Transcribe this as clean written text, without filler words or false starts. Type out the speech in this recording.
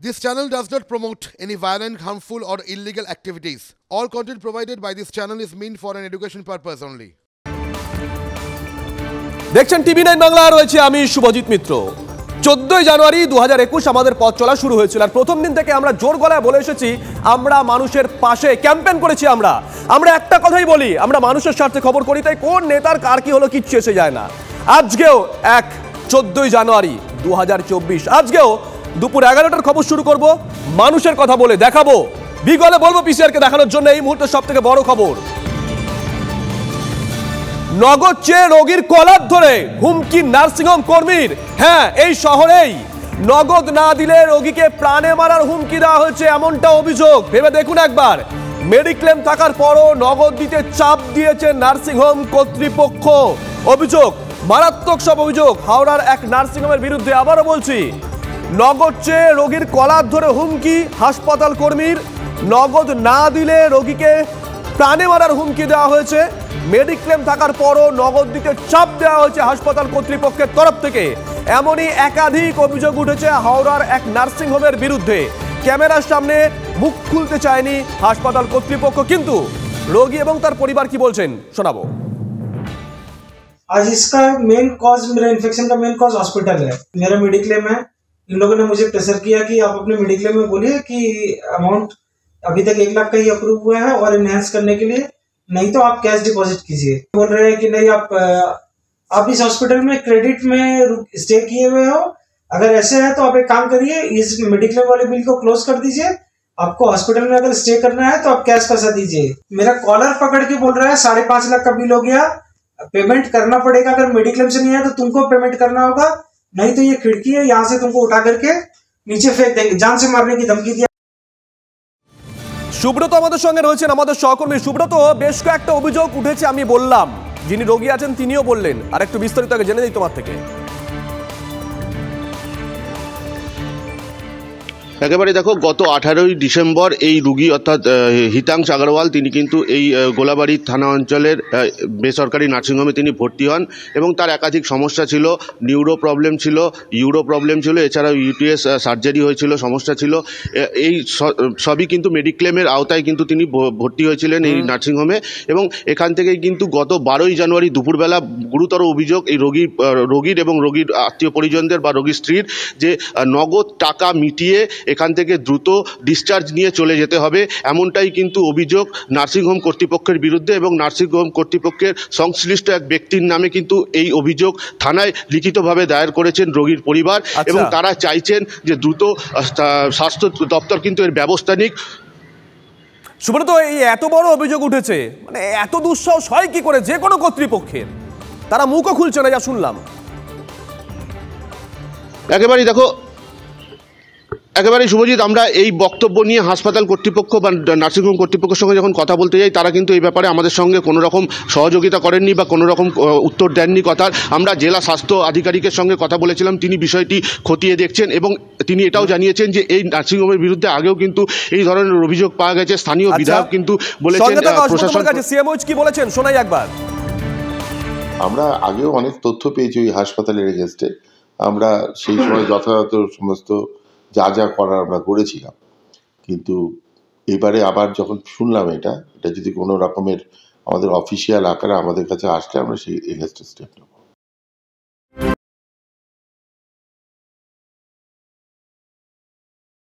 This channel does not promote any violent, harmful, or illegal activities. All content provided by this channel is meant for an education purpose only. দেখছেন TV9 Bangla, রয়েছে আমি শুভজিৎ মিত্র। 14 জানুয়ারি 2021 আমাদের পথ চলা শুরু হয়েছিল আর প্রথম দিন থেকে আমরা জোর গলায় বলে এসেছি আমরা মানুষের পাশে ক্যাম্পেইন করেছি। আমরা একটা কথাই বলি, আমরা মানুষের স্বার্থে খবর করি, তাই কোন নেতার কার কি হলো কিচ্ছু এসে যায় না। আজকেও 14 জানুয়ারি 2024 আজকেও দুপুর 11টার খবর শুরু করব মানুষের কথা বলে, দেখাবো বিগলে বলবো পিসিআরকে দেখানোর জন্য এই মুহূর্তে সবথেকে বড় খবর। নগদ চেয়ে রোগীর কলার ধরে হুমকি নার্সিংহোম কর্মীর। হ্যাঁ, এই শহরেই নগদ না দিলে রোগীকে প্রাণে মারার হুমকি দেওয়া হয়েছে, এমনটা অভিযোগ। ভেবে দেখুন একবার, মেডিক্লেম থাকার পরও নগদ দিতে চাপ দিয়েছে নার্সিংহোম কর্তৃপক্ষ। অভিযোগ, মারাত্মক সব অভিযোগ হাওড়ার এক নার্সিংহোমের বিরুদ্ধে। আবারও বলছি, নগদ চেয়ে রোগীর কলার ধরে হুমকি হাসপাতাল কর্মীর। নগদ না দিলে রোগীকে প্রাণে মারার হুমকি দেওয়া হয়েছে। মেডিক্লেম থাকার পরও নগদ দিতে চাপ দেওয়া হয়েছে হাসপাতাল কর্তৃপক্ষের তরফ থেকে। এমনই একাধিক অভিযোগ উঠেছে হাওড়ার এক নার্সিংহোমের বিরুদ্ধে। ক্যামেরার সামনে মুখ খুলতে চায়নি হাসপাতাল কর্তৃপক্ষ, কিন্তু রোগী এবং তার পরিবার কি বলছেন শোনাবো। आज इसका मेन कॉज, मेरा इन्फेक्शन का मेन कॉज हॉस्पिटल है। मेरा मेडिक्लेम है। इन लोगों ने मुझे प्रेशर किया कि आप अपने मेडिक्लेम में बोलिए कि अमाउंट अभी तक 1 लाख का ही अप्रूव हुआ है और इनहेंस करने के लिए, नहीं तो आप कैश डिपॉजिट कीजिए। बोल रहे हैं कि नहीं, आप इस हॉस्पिटल में क्रेडिट में स्टे किए हुए हो। अगर ऐसे है तो आप एक काम करिए, इस मेडिक्लेम वाले बिल को क्लोज कर दीजिए। आपको हॉस्पिटल में अगर स्टे करना है तो आप कैश पैसा दीजिए। मेरा कॉलर पकड़ के बोल रहा है 5.5 लाख का बिल हो गया, पेमेंट करना पड़ेगा। अगर मेडिक्लेम से नहीं है तो तुमको पेमेंट करना होगा, नहीं तो ये खिड़की है, यहाँ से तुमको उठा करके नीचे फेंक देंगे। जान से मारने की धमकी दिया। সুব্রত আমাদের সঙ্গে রয়েছেন, আমাদের সহকর্মী। সুব্রত, বেশ কয়েকটা অভিযোগ উঠেছে, আমি বললাম, যিনি রোগী আছেন তিনিও বললেন, আর একটু বিস্তারিত আগে জেনে নিই তোমার থেকে। একেবারে দেখো, গত 18ই ডিসেম্বর এই রুগী অর্থাৎ হিতাংশ আগরওয়াল তিনি কিন্তু এই গোলাবাড়ি থানা অঞ্চলের বেসরকারি নার্সিংহোমে তিনি ভর্তি হন এবং তার একাধিক সমস্যা ছিল। নিউরো প্রবলেম ছিল, ইউরো প্রবলেম ছিল, এছাড়াও ইউটিএস সার্জারি হয়েছিল, সমস্যা ছিল। এই সবই কিন্তু মেডিক্লেমের আওতায় কিন্তু তিনি ভর্তি হয়েছিলেন এই নার্সিংহোমে। এবং এখান থেকেই কিন্তু গত 12ই জানুয়ারি দুপুরবেলা গুরুতর অভিযোগ এই রোগীর এবং রোগীর আত্মীয় পরিজনদের বা রোগীর স্ত্রীর, যে নগদ টাকা মিটিয়ে এখান থেকে দ্রুত ডিসচার্জ নিয়ে চলে যেতে হবে, এমনটাই কিন্তু অভিযোগ নার্সিংহোম কর্তৃপক্ষের বিরুদ্ধে। এবং নার্সিংহোম কর্তৃপক্ষের সংশ্লিষ্ট এক ব্যক্তির নামে কিন্তু এই অভিযোগ থানায় লিখিতভাবে দায়ের করেছেন রোগীর পরিবার। এবং তারা চাইছেন যে দ্রুত স্বাস্থ্য দপ্তর কিন্তু এর ব্যবস্থা নিক। সুব্রত, এই এত বড় অভিযোগ উঠেছে, মানে এত দুঃসাহস হয় কি করে যে কোনো কর্তৃপক্ষের? তারা মুখও খুলছে না, যা শুনলাম। একেবারেই শুভজিৎ, আমরা এই বক্তব্য নিয়ে হাসপাতাল কর্তৃপক্ষ বা নার্সিংহোম কর্তৃপক্ষের সঙ্গে যখন কথা বলতে যাই, তারা কিন্তু এই ব্যাপারে আমাদের সঙ্গে কোনো রকম সহযোগিতা করেননি বা কোনো রকম উত্তর দেননি কথার। আমরা জেলা স্বাস্থ্য আধিকারিকের সঙ্গে কথা বলেছিলাম, তিনি বিষয়টি খতিয়ে দেখছেন এবং তিনি এটাও জানিয়েছেন যে এই নার্সিংহোমের বিরুদ্ধে আগেও কিন্তু এই ধরনের অভিযোগ পাওয়া গেছে। স্থানীয় বিধায়ক কিন্তু বলেছেন, প্রশাসন কি বলেছেন শোনাই একবার। আমরা আগেও অনেক তথ্য পেয়েছি ওই হাসপাতালের এগেনস্টে। আমরা সেই সময় যথাযথ সমস্ত যা যা করার আমরা করেছিলাম, কিন্তু এবারে আবার যখন শুনলাম এটা যদি কোনো রকমের আমাদের অফিসিয়াল আকারে আমাদের কাছে আসলে আমরা সেই এগেনস্টে স্টেপ নেব।